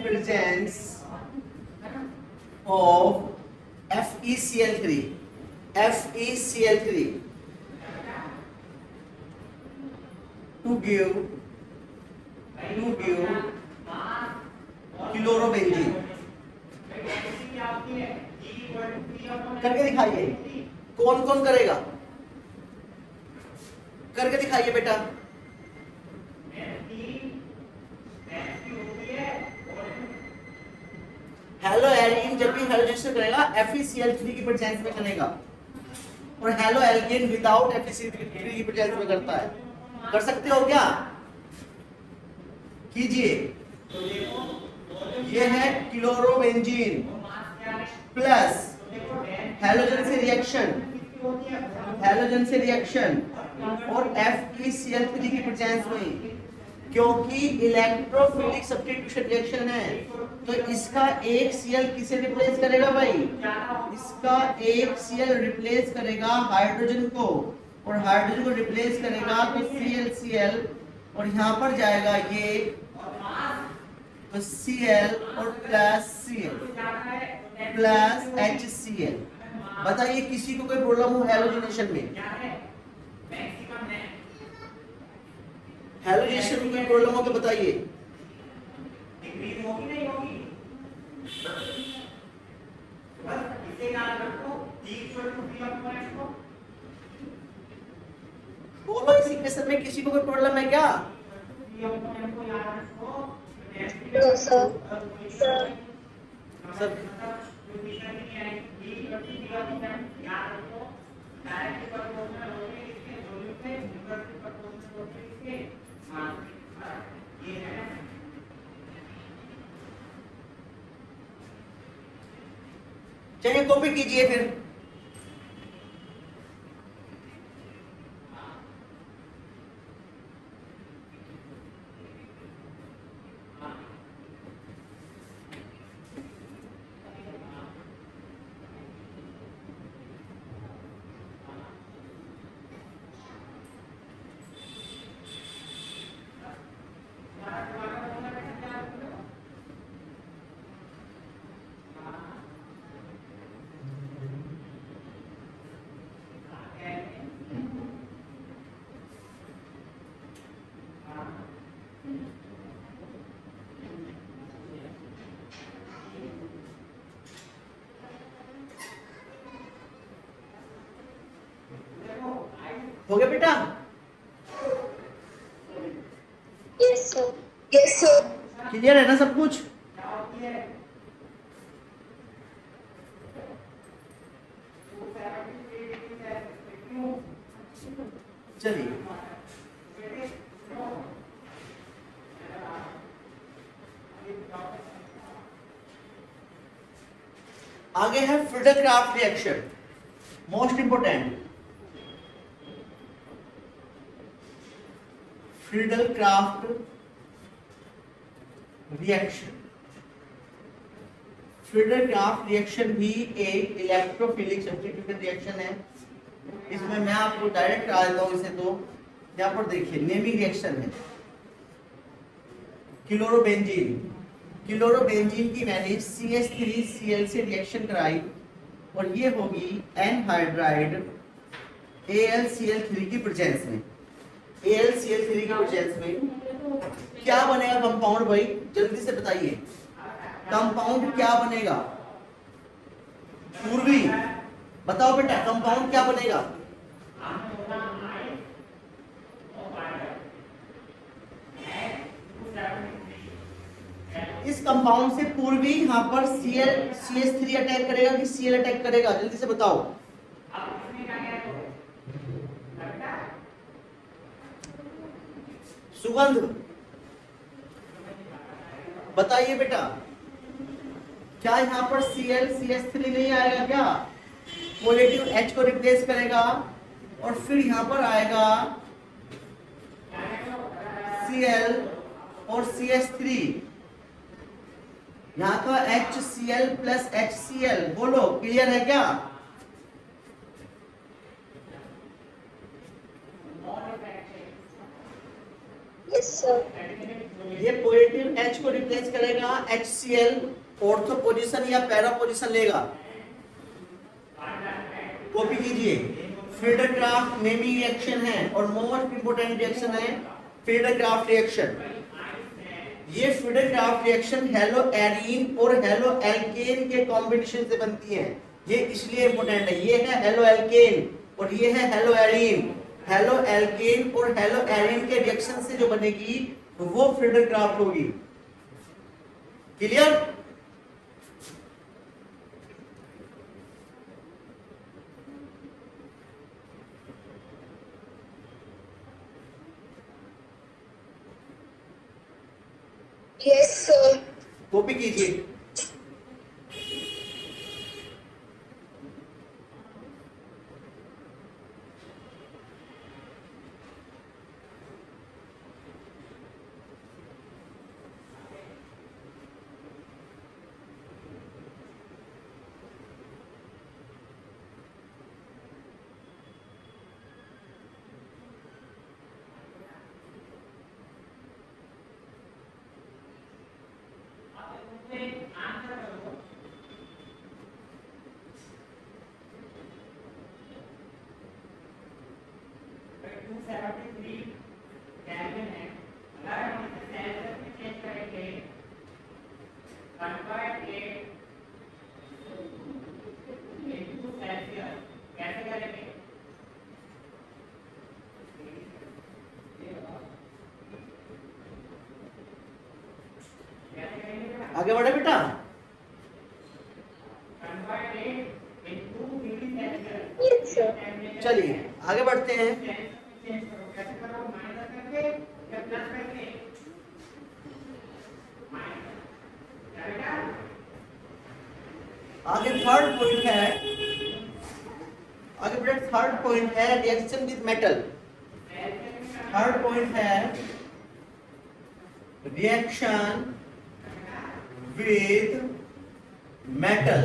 presence of FeCl3 to give chlorobenzene. करके दिखाइए, कौन कौन करेगा? करके दिखाइए बेटा। हेलो एल्कीन जब भी हेलोजेनेशन करेगा FeCl3 की प्रेजेंस में करेगा, और हेलो एल्कीन विदाउट FeCl3 की प्रेजेंस में करता है। कर सकते हो क्या? कीजिए। ये है क्लोरोबेंजीन प्लस हैलोजन से रिएक्शन और FeCl3 की प्रेजेंस में, क्योंकि इलेक्ट्रोफिलिक सब्स्टिट्यूशन रिएक्शन है, तो इसका एक Cl किसे रिप्लेस करेगा भाई? इसका एक Cl रिप्लेस करेगा हाइड्रोजन को, और हाइड्रोजन को रिप्लेस करेगा तो ClCl, और यहां पर जाएगा ये तो Cl और प्लस Cl प्लस HCl। बताइए किसी को कोई प्रॉब्लम हो हैलोजिनेशन में? हैलोजिनेशन में कोई प्रॉब्लम हो तो बताइए। बोलो इस इक्वेशन में किसी को कोई प्रॉब्लम है क्या? सर चलिए कॉपी कीजिए फिर। हो गया बेटा? Yes sir. क्लियर है ना सब कुछ? चलिए आगे है Friedel-Crafts reaction, most important. Friedel-Crafts reaction, Friedel-Crafts reaction भी एक इलेक्ट्रोफिलिक सब्स्टिट्यूशन रिएक्शन है। इसमें मैं आपको डायरेक्ट करा देता हूं इसे। तो यहाँ पर देखिए नेमिंग रिएक्शन है क्लोरोबेंजीन की मैंने CH3Cl से रिएक्शन कराई, और ये होगी एनहाइड्राइड AlCl3 की प्रेजेंस में। AlCl3 की प्रेजेंस में क्या बनेगा कंपाउंड भाई? जल्दी से बताइए, कंपाउंड क्या बनेगा? पूर्वी बताओ बेटा, कंपाउंड क्या बनेगा? इस कंपाउंड से पूर्वी यहाँ पर CH3 अटैक करेगा कि Cl अटैक करेगा? जल्दी से बताओ। सुगंध बताइए बेटा, क्या यहाँ पर CH3 नहीं आएगा क्या? पॉजिटिव H को रिप्लेस करेगा, और फिर यहाँ पर आएगा Cl और CH3, यहाँ का HCl प्लस HCl। बोलो क्लियर है क्या? Yes sir. ये पॉजिटिव H को रिप्लेस करेगा HCl, ऑर्थो पोजीशन या पैरा पोजीशन लेगा। कॉपी कीजिए। फ्रीडरक्राफ्ट नेमिंग रिएक्शन है और मोस्ट इंपोर्टेंट रिएक्शन है फ्रीडरक्राफ्ट रिएक्शन। ये फ्रीडरक्राफ्ट रिएक्शन हेलो एरीन और हेलो एल्केन के कॉम्बिनेशन से बनती है। ये इसलिए इंपोर्टेंट है। ये है हेलो एल्केन और ये है हेलो एरीन। हेलो एल्केन और हेलो एरीन के रिएक्शन से जो बनेगी वो फ्रीडरक्राफ्ट होगी। क्लियर? Yes, sir. कॉपी कीजिए। आगे बढ़े बेटा। Yes, sir. चलिए आगे बढ़ते हैं। आगे थर्ड पॉइंट है। आगे बेटा थर्ड पॉइंट है reaction with metal. Third point है reaction with metal.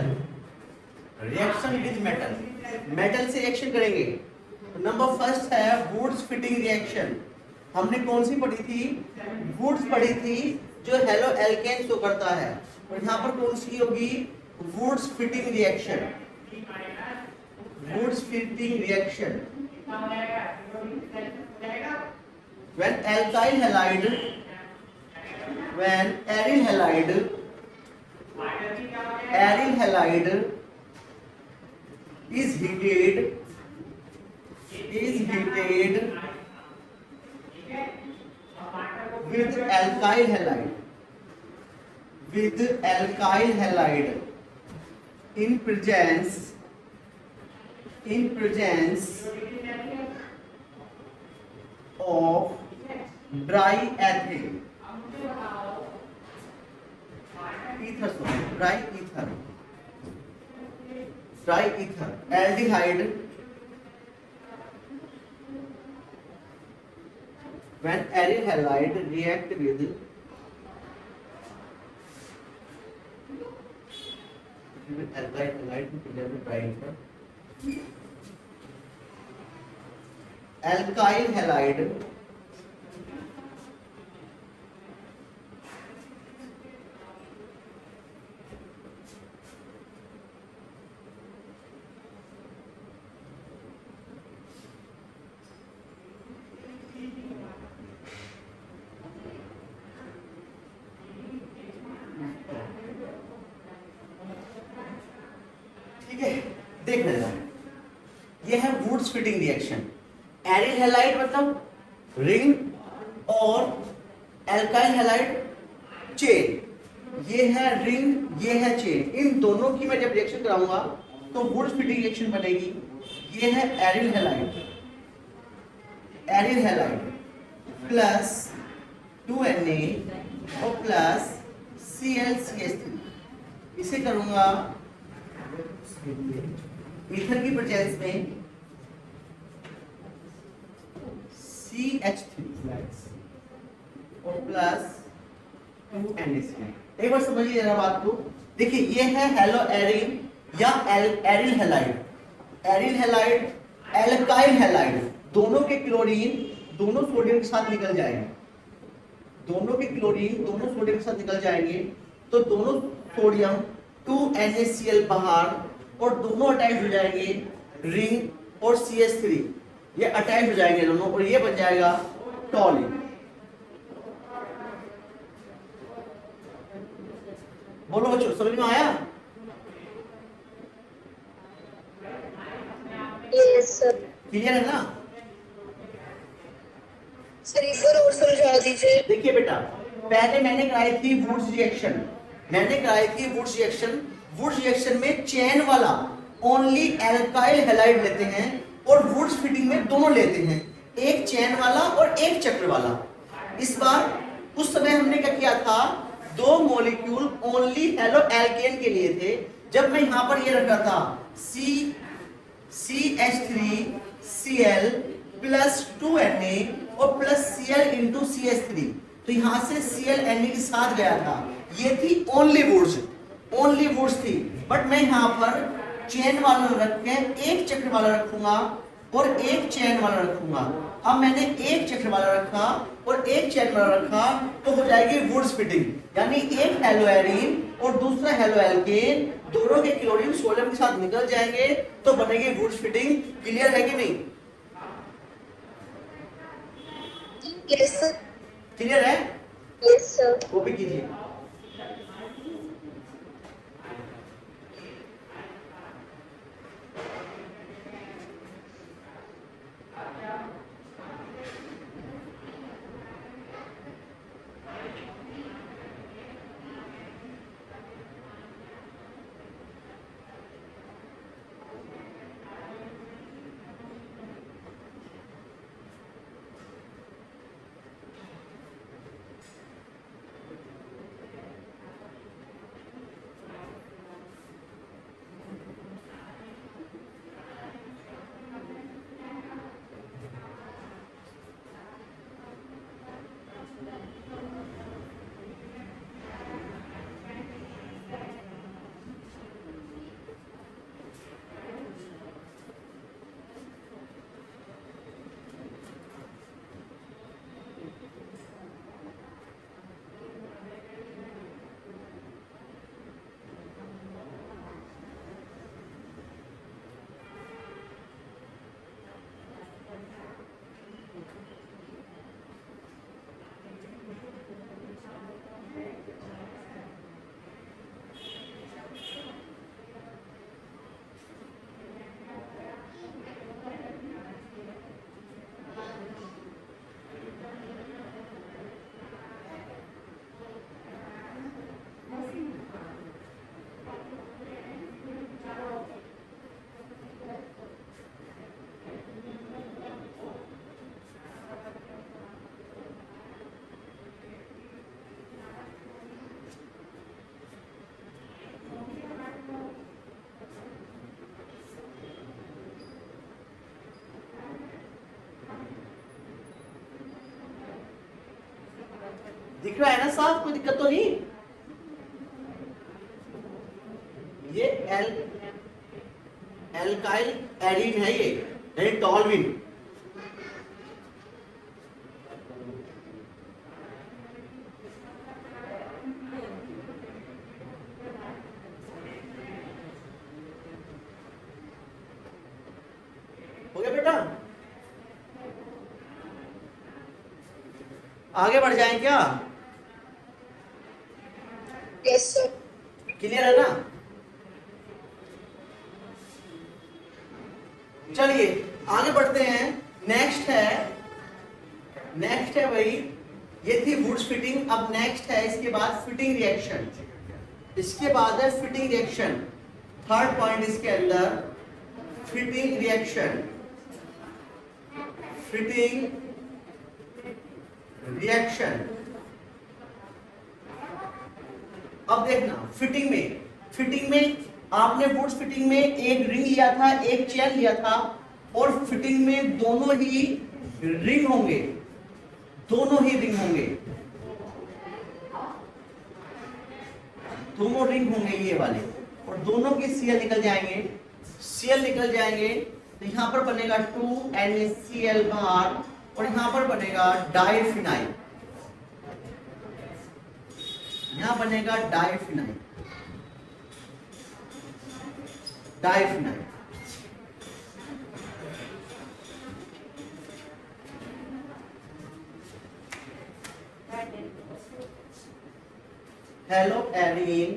Reaction with metal, metal से रिएक्शन करेंगे। नंबर फर्स्ट है वुड्स फिटिंग रिएक्शन। हमने कौन सी पढ़ी थी? वुड्स पढ़ी थी जो हेलो एल्केन शो करता है। और यहाँ पर कौन सी होगी? Wurtz Fittig reaction. Wurtz Fittig reaction when alkyl halide, when aryl halide is heated with alkyl halide in presence of dry ether, dry ether, aldehyde, when aryl halide react with alkyl halide to present dry ether, alkyl halide ठीक है, देख लेना। ये है Wurtz Fittig reaction. Aryl halide मतलब ring और alkyl halide chain. ये है रिंग, ये है चेन। इन दोनों की मैं जब रिएक्शन कराऊंगा तो वुड्स फिटिंग रिएक्शन बनेगी। ये है एरिल हैलाइड प्लस 2Na और प्लस ClCH3। इसे करूंगा ईथर की प्रेजेंस में CH3 और प्लस 2NH3। एक बार समझिए जरा बात को। देखिए ये है हेलो एरिन या aryl halide. Aryl halide, alkyl halide, दोनों के क्लोरीन दोनों सोडियम के साथ निकल जाएंगे। दोनों के क्लोरीन दोनों सोडियम के साथ निकल जाएंगे, तो दोनों सोडियम 2NaCl बाहर, और दोनों अटैच हो जाएंगे रिंग और CH3, ये अटैच हो जाएंगे दोनों, और ये बन जाएगा टॉलिन। बोलो बच्चों, समझ में आया? Yes sir. क्लियर है ना? सर एक बार और समझा दीजिए। देखिए बेटा, पहले मैंने कराई थी वुड्स रिएक्शन, वुड्स रिएक्शन में चेन वाला ओनली एल्काइल हैलाइड लेते हैं, और वुड्स फिटिंग में दोनों लेते हैं, एक चेन वाला और एक चक्र वाला। इस बार उस समय हमने क्या किया था, दो मॉलिक्यूल ओनली हेलो एल्केन के लिए थे। जब मैं यहां पर ये रखा था CH3Cl प्लस 2Na और प्लस Cl इंटू CH3, तो यहां से Cl Na के साथ गया था, ये थी ओनली वुड्स थी। बट मैं यहां पर चेन वाला रख के एक चक्र वाला रखूंगा और एक चेन वाला रखूंगा। अब मैंने एक चक्र वाला रखा और एक चेन वाला रखा, तो हो जाएगी वुड्स फिटिंग, यानी एक हेलोएरिन और दूसरा हेलो एल्केन, दोनों के क्लोरीन सोडियम के साथ निकल जाएंगे, तो बनेगी वुड्स फिटिंग। क्लियर है कि नहीं? Yes sir. क्लियर है? Yes sir. कॉपी कीजिए। दिख रहा है ना साफ? कोई दिक्कत तो नहीं? ये एल्काइल एरीन है, ये यानी टॉलविन। हो गया बेटा? आगे बढ़ जाएं क्या? Yes sir. क्लियर है ना? चलिए आगे बढ़ते हैं। नेक्स्ट है भाई, ये थी वुड्स फिटिंग। अब नेक्स्ट है इसके बाद फिटिंग रिएक्शन। इसके बाद है फिटिंग रिएक्शन। थर्ड पॉइंट इसके अंदर फिटिंग रिएक्शन। अब देखना, फिटिंग में आपने वुड्स फिटिंग में एक रिंग लिया था, एक चेन लिया था, और फिटिंग में दोनों ही रिंग होंगे, दोनों रिंग होंगे ये वाले, और दोनों के सीएल निकल जाएंगे। तो यहां पर बनेगा 2NaCl बार, और यहां पर बनेगा डाइफिनाइल। यहां बनेगा diphenyl. Diphenyl hello arene,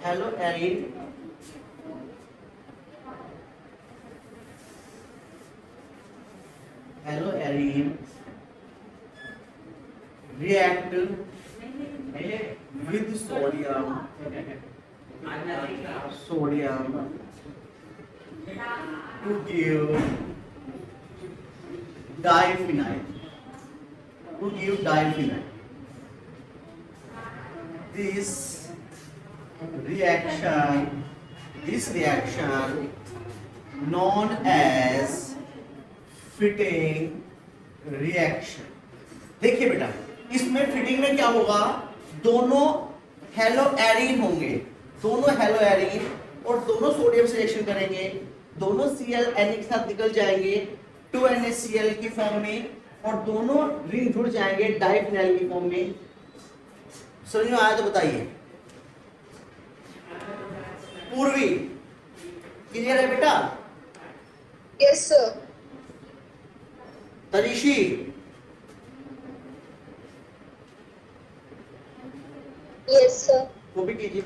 hello arene, hello arene react with sodium to give diphenyl, to give diphenyl. This reaction known as fitting reaction. देखिए बेटा, इसमें फिटिंग में क्या होगा, दोनों हेलो एरीन होंगे, दोनों हेलो एरीन और दोनों सोडियम से रिएक्शन करेंगे, दोनों Cl Na के साथ निकल जाएंगे 2NaCl की फॉर्म में और दोनों रिंग जुड़ जाएंगे डाइफिनाइल की फॉर्म में। समझ में आया तो बताइए। पूर्वी क्लियर है बेटा? Yes sir. Tarishi yes sir. वो भी कीजिए।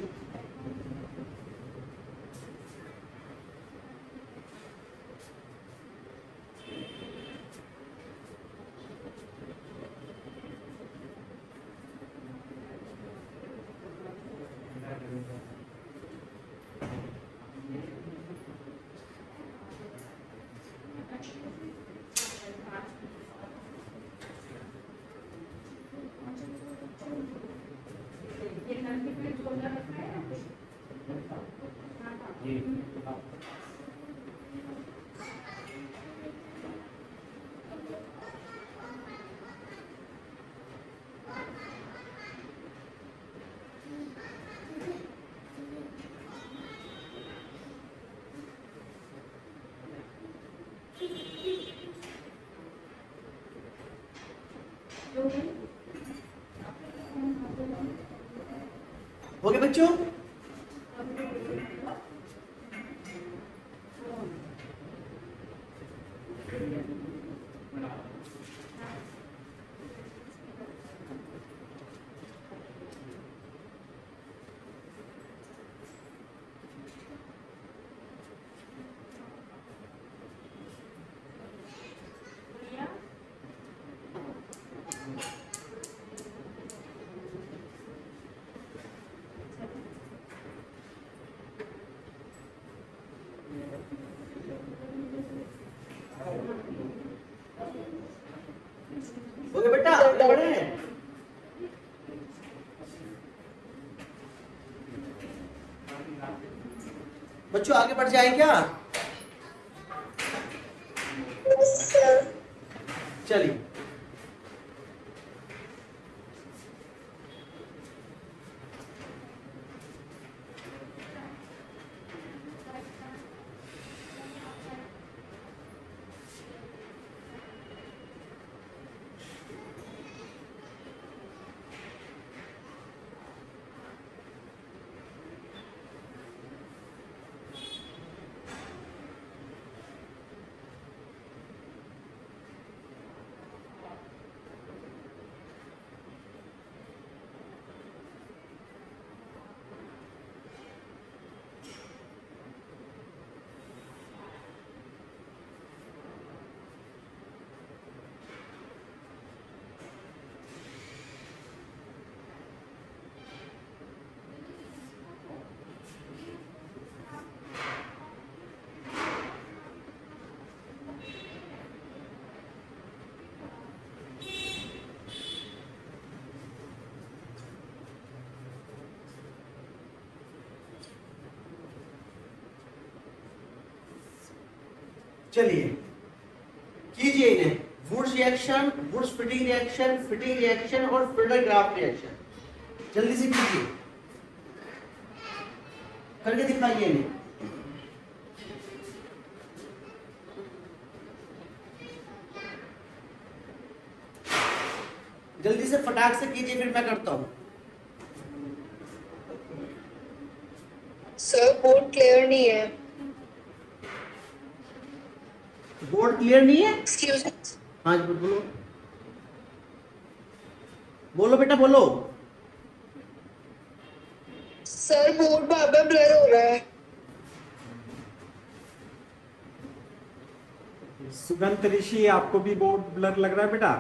हो गए बच्चों? हो गए बेटा? आगे बढ़े? बच्चों आगे बढ़ जाए क्या? Yes sir. चलिए चलिए कीजिए इन्हें, Wurtz reaction, Wurtz Fittig reaction और फिल्टर ग्राफ्ट रिएक्शन। जल्दी से कीजिए, करके दिखाइए इन्हें। जल्दी से फटाक से कीजिए, फिर मैं करता हूं। सर बोर्ड क्लियर नहीं है। बोर्ड क्लियर नहीं है? Excuse me. हाँ जी, बोलो बोलो बेटा बोलो। सर बोर्ड बार बार ब्लर हो रहा है। सुगंध ऋषि, आपको भी बोर्ड ब्लर लग रहा है बेटा?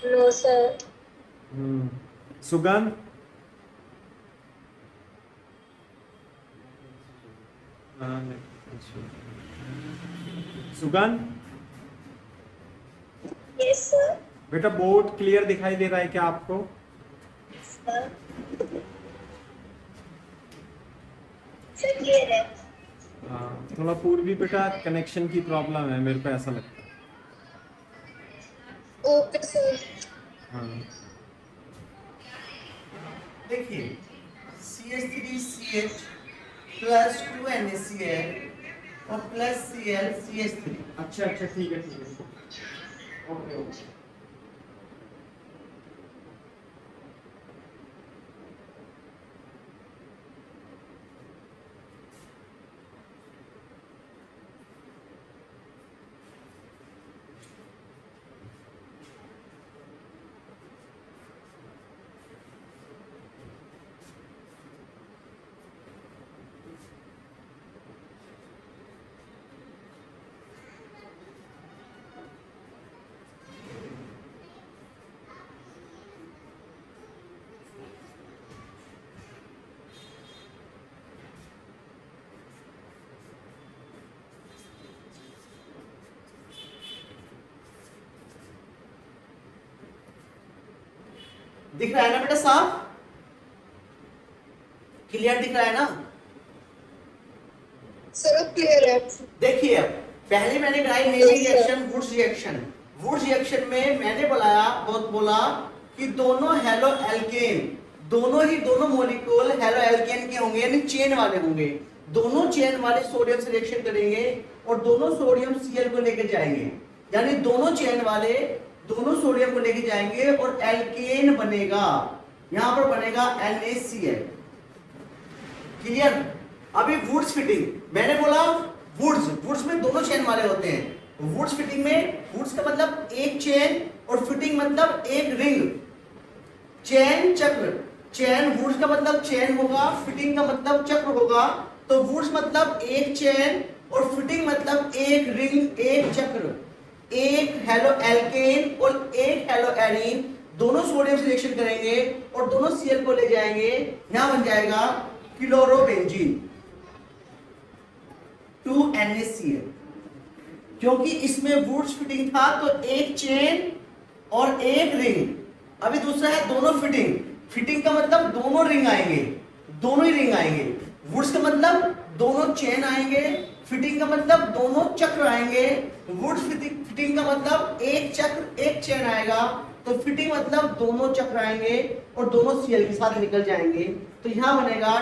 No sir. सुगंध, सुगंध यस सर। बेटा बोर्ड क्लियर दिखाई दे रहा है क्या आपको? सर क्लियर है। हाँ, थोड़ा पूर्वी बेटा कनेक्शन की प्रॉब्लम है, मेरे को ऐसा लगता है। Okay sir. हाँ देखिए CH3CH प्लस 2NaCl और प्लस ClCH3। अच्छा अच्छा, ठीक है ठीक है, ओके ओके। दिख रहा है ना बेटा साफ? क्लियर दिख रहा है ना? सर क्लियर है। देखिए अब पहले मैंने कराई naming reaction, woods reaction. Wurtz reaction में मैंने बोला कि दोनों हेलो एल्केन, दोनों मॉलिक्यूल हेलो एल्केन के होंगे, यानी चेन वाले होंगे। दोनों चेन वाले सोडियम से रिएक्शन करेंगे और दोनों सोडियम Cl को लेकर जाएंगे, यानी दोनों चेन वाले दोनों सोडियम को लेकर जाएंगे और एल्केन बनेगा। यहां पर बनेगा NaCl। क्लियर? अभी वुड्स फिटिंग मैंने बोला, वुड्स में दोनों चेन वाले होते हैं। वुड्स फिटिंग में वुड्स का मतलब एक चेन और फिटिंग मतलब एक रिंग, चेन चक्र। चेन वुड्स का मतलब चेन होगा, फिटिंग का मतलब चक्र होगा। तो वुड्स मतलब एक चेन और फिटिंग मतलब एक रिंग, एक चक्र। एक हेलो एल्केन और एक हेलो एरीन दोनों सोडियम से रिएक्शन करेंगे और दोनों Cl को ले जाएंगे। यहां बन जाएगा क्लोरोबेंजीन 2NaCl। क्योंकि इसमें वुड्स फिटिंग था तो एक चेन और एक रिंग। अभी दूसरा है दोनों फिटिंग। फिटिंग का मतलब दोनों रिंग आएंगे, दोनों ही रिंग आएंगे। वुड्स का मतलब दोनों चेन आएंगे, फिटिंग का मतलब दोनों चक्र आएंगे। वुड्स फिटिंग का मतलब एक चक्र एक चेन आएगा, तो फिटिंग मतलब दोनों चक्र आएंगे और दोनों Cl के साथ निकल जाएंगे। तो यहां बनेगा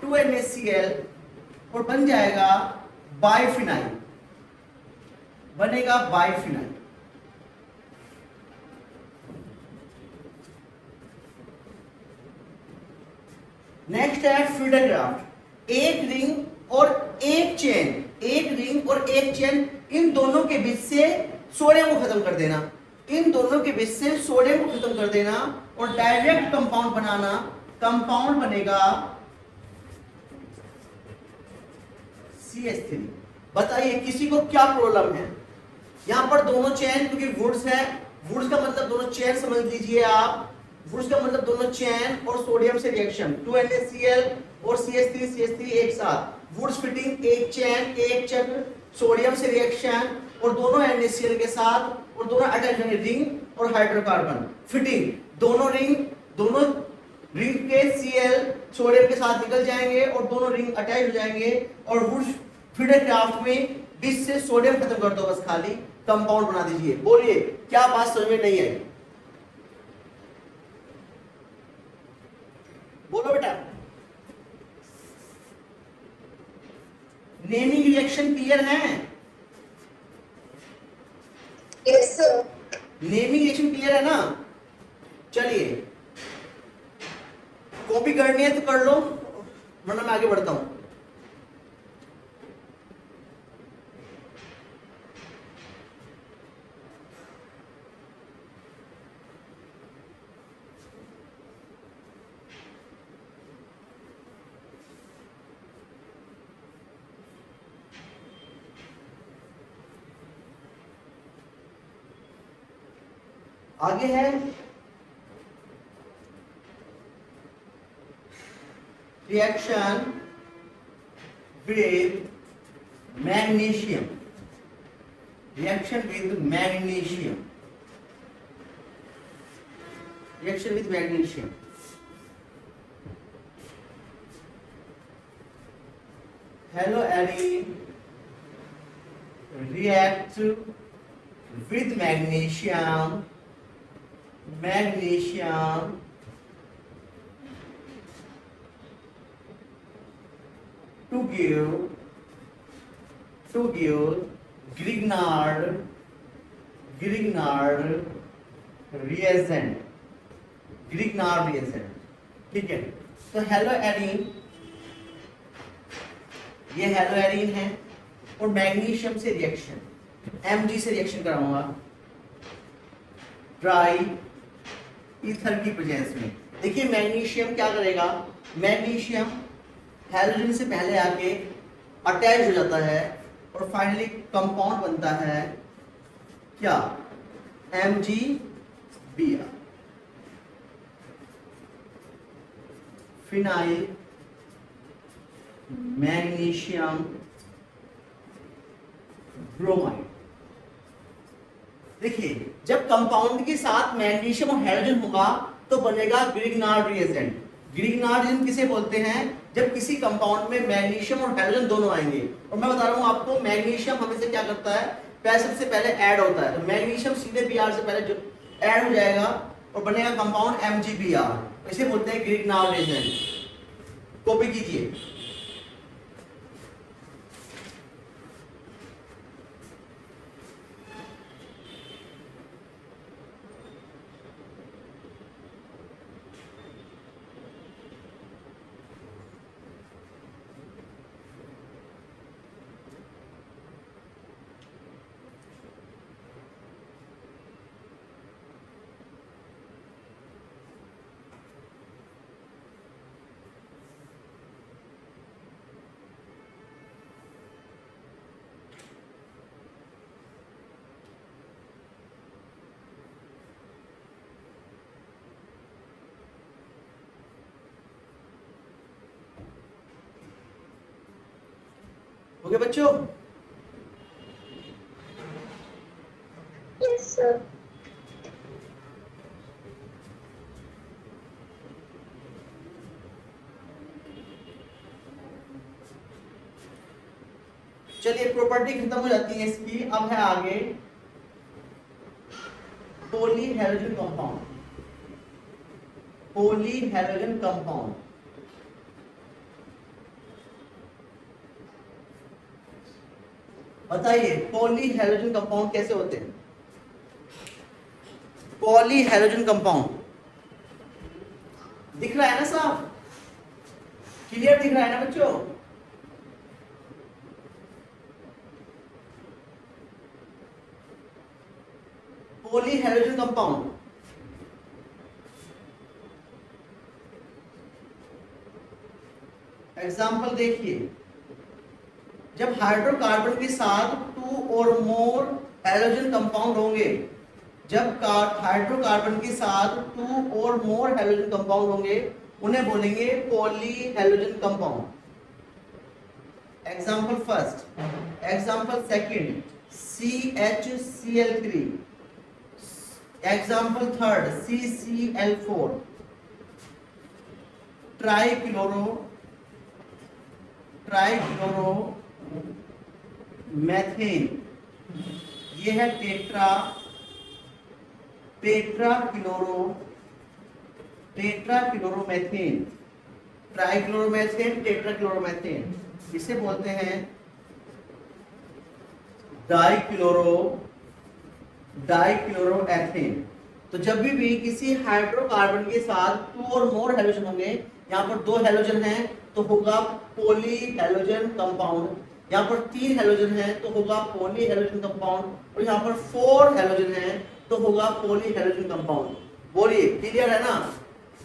2NaCl और बन जाएगा बाइफिनाइल, बनेगा बाइफिनाइल। नेक्स्ट है फ्यूडेक्राफ्ट। एक रिंग और एक चेन, एक रिंग और एक चेन, इन दोनों के बीच से सोडियम को खत्म कर देना, इन दोनों के बीच से सोडियम को खत्म कर देना और डायरेक्ट कंपाउंड बनाना। कंपाउंड बनेगा CH3। बताइए किसी को क्या प्रॉब्लम है? यहां पर दोनों चेन, क्योंकि वुड्स है, वुड्स का मतलब दोनों चेन समझ लीजिए आप। वुड्स का मतलब दोनों चेन और सोडियम से रिएक्शन, 2NaCl और CH3 एक साथ। वुड्स फिटिंग एक चेन एक चक्र, सोडियम से रिएक्शन और दोनों NaCl के साथ और दोनों अटैच होंगे, रिंग और हाइड्रोकार्बन। फिटिंग दोनों रिंग के Cl सोडियम के साथ निकल जाएंगे और दोनों रिंग अटैच हो जाएंगे और वुड्स फ्यूडेक्राफ्ट में बीच से सोडियम खत्म कर दो, बस खाली कंपाउंड बना दीजिए। बोलिए क्या बात समझ में नहीं आई? बोलो बेटा। नेमिंग रिएक्शन क्लियर है? Yes sir. Naming reaction clear है ना? चलिए कॉपी करनी है तो कर लो, वरना मैं आगे बढ़ता हूं। आगे है reaction with magnesium, reaction with magnesium, reaction with magnesium. haloarine react with magnesium, magnesium to give Grignard reagent, Grignard reagent। ठीक है, तो हेलोएरिन, ये हेलोएरिन है और मैग्नीशियम से रिएक्शन, Mg से रिएक्शन कराऊंगा ट्राई ईथर की प्रेजेंस में। देखिए मैग्नीशियम क्या करेगा, मैग्नीशियम हेलोजन से पहले आके अटैच हो जाता है और फाइनली कंपाउंड बनता है क्या, MgBr, फिनाइल मैग्नीशियम ब्रोमाइड। देखिए जब कंपाउंड के साथ मैग्नीशियम और हाइड्रोजन होगा तो बनेगा ग्रिग्नार्ड रिएजेंट। ग्रिग्नार्ड रिएजेंट किसे बोलते हैं, जब किसी कंपाउंड में मैग्नीशियम और हाइड्रोजन दोनों आएंगे। और मैं बता रहा हूं आपको, मैग्नीशियम हमेशा क्या करता है, सबसे पहले ऐड होता है, तो मैग्नीशियम सीधे Br से पहले जो ऐड हो जाएगा और बनेगा कंपाउंड MgBr, इसे बोलते हैं ग्रिग्नार्ड रिएजेंट। कॉपी कीजिए। ओके बच्चों, Yes, sir. चलिए प्रॉपर्टी खत्म हो जाती है इसकी। अब है आगे पॉलीहेलोजन कंपाउंड, पॉलीहेलोजन कंपाउंड। बताइए पॉलीहेलोजन कंपाउंड कैसे होते हैं। पॉलीहेलोजन कंपाउंड दिख रहा है ना साहब, क्लियर दिख रहा है ना बच्चों। पॉलीहेलोजन कंपाउंड एग्जाम्पल देखिए, जब हाइड्रोकार्बन के साथ 2 और मोर हेलोजन कंपाउंड होंगे, जब हाइड्रोकार्बन के साथ 2 और मोर हेलोजन कंपाउंड होंगे उन्हें बोलेंगे polyhalogen compound. Example first, example second CHCl3, example third CCl4, trichloro methane, ये है टेट्राक्लोरोमेथेन, ट्राइक्लोरोमेथेन, टेट्राक्लोरोमेथेन, इसे बोलते हैं डाइक्लोरोएथेन। तो जब भी किसी हाइड्रोकार्बन के साथ टू और मोर हेलोजन होंगे, यहाँ पर दो हेलोजन हैं तो होगा पॉली हेलोजन कंपाउंड, यहाँ पर तीन हेलोजन है तो होगा पॉली हेलोजन कंपाउंड, और यहाँ पर फोर हेलोजन है तो होगा पॉली हेलोजन कंपाउंड। बोलिए क्लियर है ना?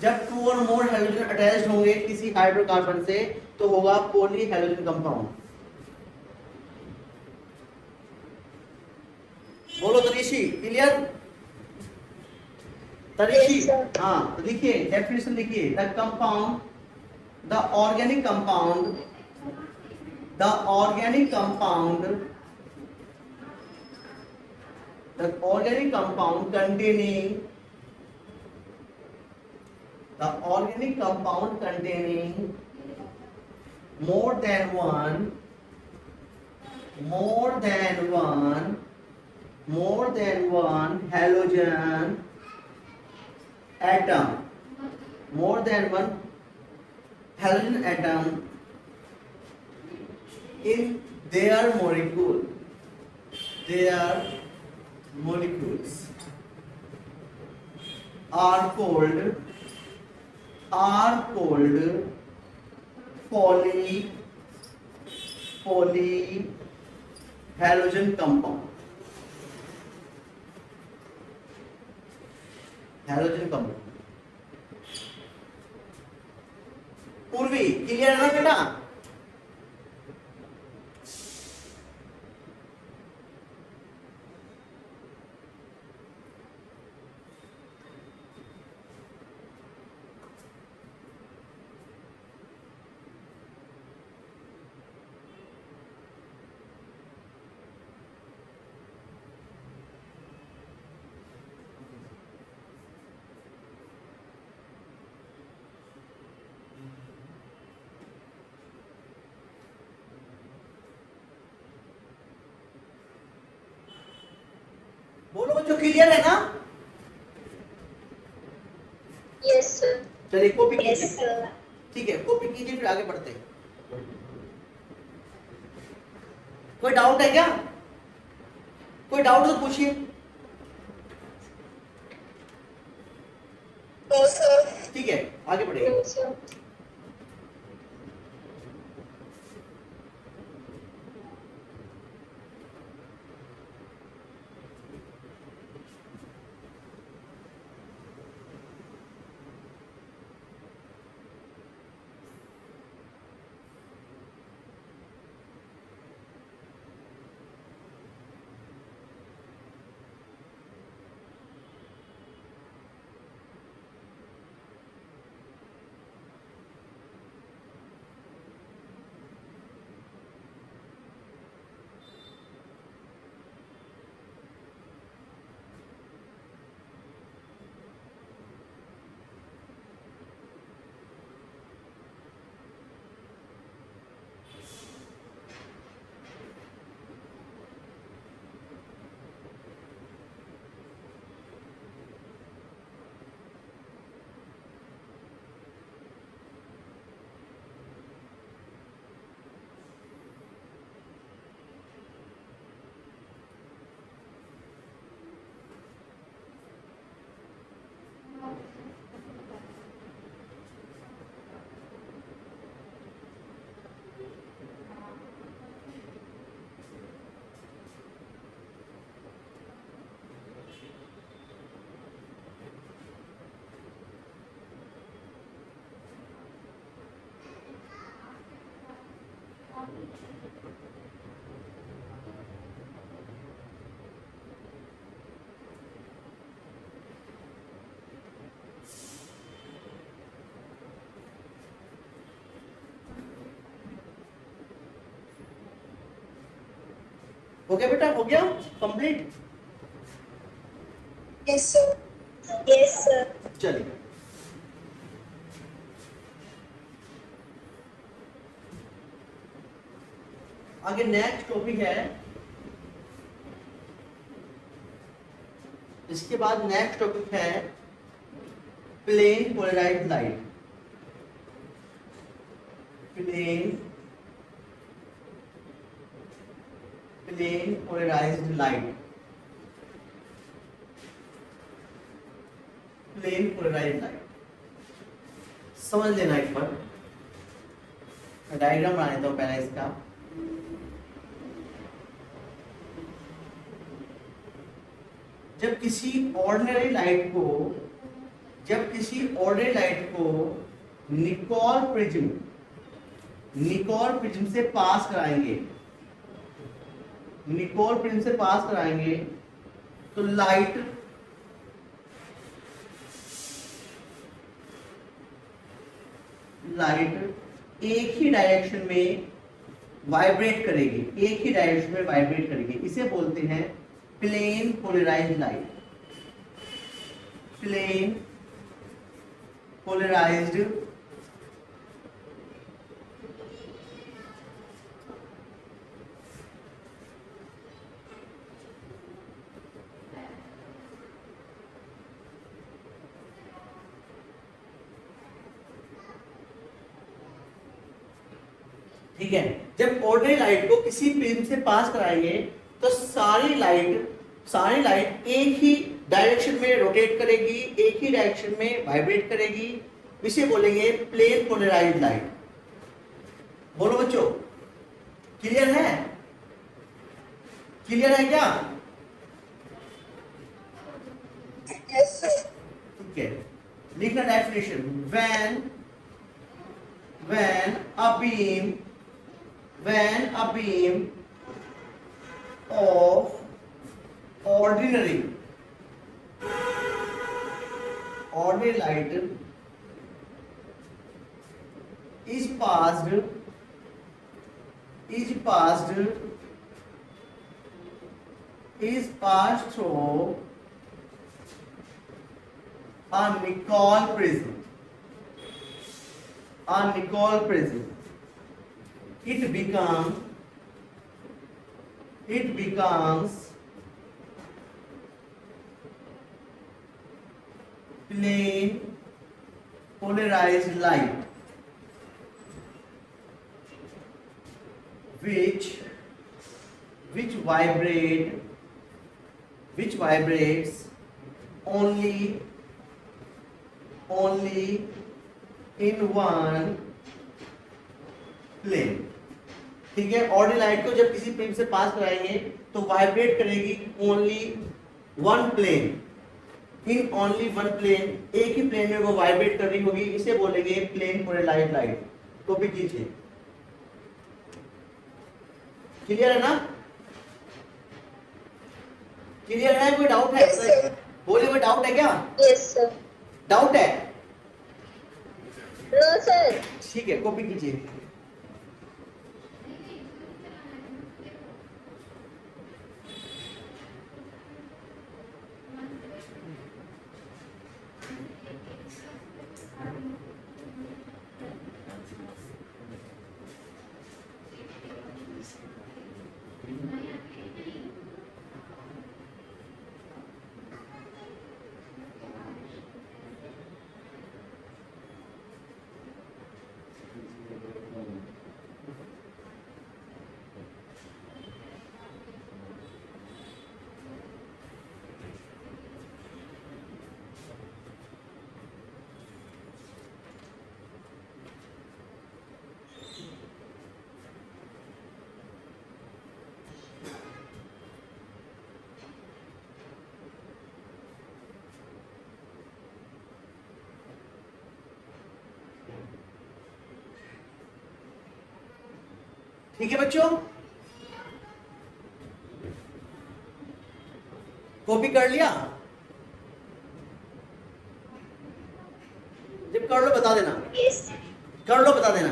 जब टू और मोर हेलोजन अटैच्ड होंगे किसी हाइड्रोकार्बन से तो होगा पॉली हेलोजन कंपाउंड। बोलो तरीशी, क्लियर? तरीशी, Yes, sir. हाँ तो लिखिए डेफिनेशन लिखिए, the compound, the organic compound, the organic compound, the organic compound containing, the organic compound containing more than one halogen atom, more than one halogen atom in their molecules are called poly halogen compound, halogen compound। पूर्वी clear है ना बेटा? बोलो बच्चों clear है ना? Yes, sir. चलिए copy Yes, कीजिए, sir. ठीक है कॉपी कीजिए फिर आगे बढ़ते हैं। कोई डाउट है क्या? कोई डाउट तो पूछिए। No, sir. ठीक है आगे बढ़िए। No, sir. हो गया बेटा, हो गया complete? Yes, sir. Yes, sir. चलिए आगे नेक्स्ट टॉपिक है, इसके बाद नेक्स्ट टॉपिक है plane polarised light. Plane polarised light. Plane polarised light. समझ लेना एक बार, मैं डायग्राम बना देता हूं पहले इसका। जब किसी ऑर्डिनरी लाइट को निकोल प्रिज्म से पास कराएंगे, तो लाइट एक ही डायरेक्शन में वाइब्रेट करेगी, इसे बोलते हैं plane polarised light. Plane polarised ठीक है। जब ऑर्डिनरी लाइट को किसी प्रिज्म से पास कराएंगे तो सारी लाइट एक ही डायरेक्शन में रोटेट करेगी, एक ही डायरेक्शन में वाइब्रेट करेगी, इसे बोलेंगे प्लेन पोलराइज्ड लाइट। बोलो बच्चों, क्लियर है क्या? Yes, sir. ठीक है, लिखना definition. when a beam of ordinary light is passed through a Nicol prism, it becomes plane polarized light, which vibrates only in one plane। ठीक है, ऑर्डिनरी लाइट को जब किसी प्रिज्म से पास कराएंगे तो वाइब्रेट करेगी only one plane, in only one plane, एक ही प्लेन में वो वाइब्रेट कर रही होगी, इसे बोलेंगे प्लेन पोलराइज्ड लाइट। कॉपी कीजिए। क्लियर है ना? क्लियर है? कोई डाउट है? Yes, sir. बोले कोई डाउट है क्या? Yes, sir. डाउट है? No, sir. ठीक है, कॉपी कीजिए। ठीक है बच्चों, कॉपी कर लिया? जब कर लो बता देना। Yes. कर लो बता देना।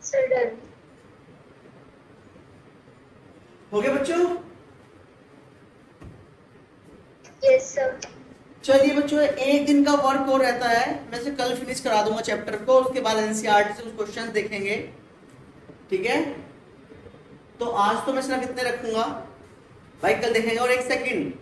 Sir, done. हो गया बच्चों? Yes, sir. चलिए बच्चों, एक दिन का वर्क और रहता है, मैं इसे कल फिनिश करा दूंगा चैप्टर को, उसके बाद एनसीईआरटी से कुछ क्वेश्चन देखेंगे, ठीक है? तो आज तो मैं सिर्फ इतने रखूंगा भाई, कल देखेंगे। और एक सेकंड,